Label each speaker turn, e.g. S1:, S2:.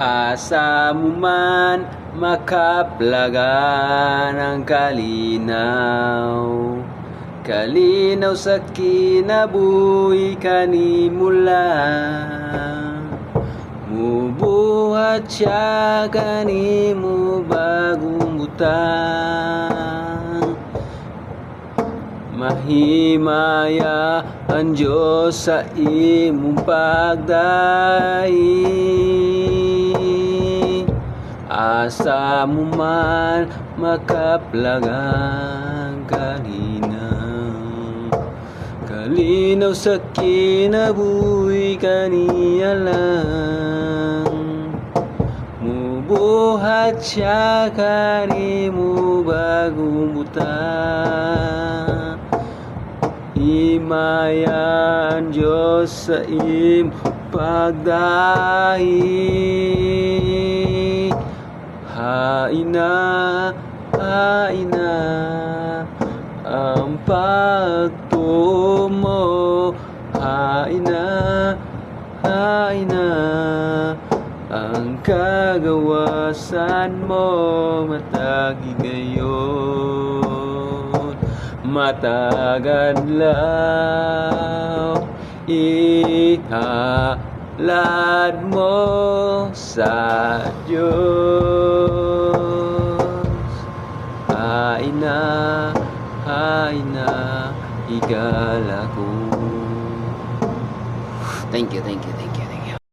S1: Asa mo man makaplagan ang kalinaw, kalinaw sa kinabuhi kanimula. Mubuhat siya kanimo bagong butang. Mahimaya ang Diyos sa imong pagdahi. Asa mo man makaplagang kalinaw, kalinaw sa kinabuhi kaniya lang. Mubuhat siya kanimo bagong butang. Himaya ang Diyos sa imong pagdahi. Hain na ang pagtumo. Hain na ang kagawasan mo. Matagi gayon, matagadlaw. Ihalad mo sa Diyos. Hain na igala ko. Thank you.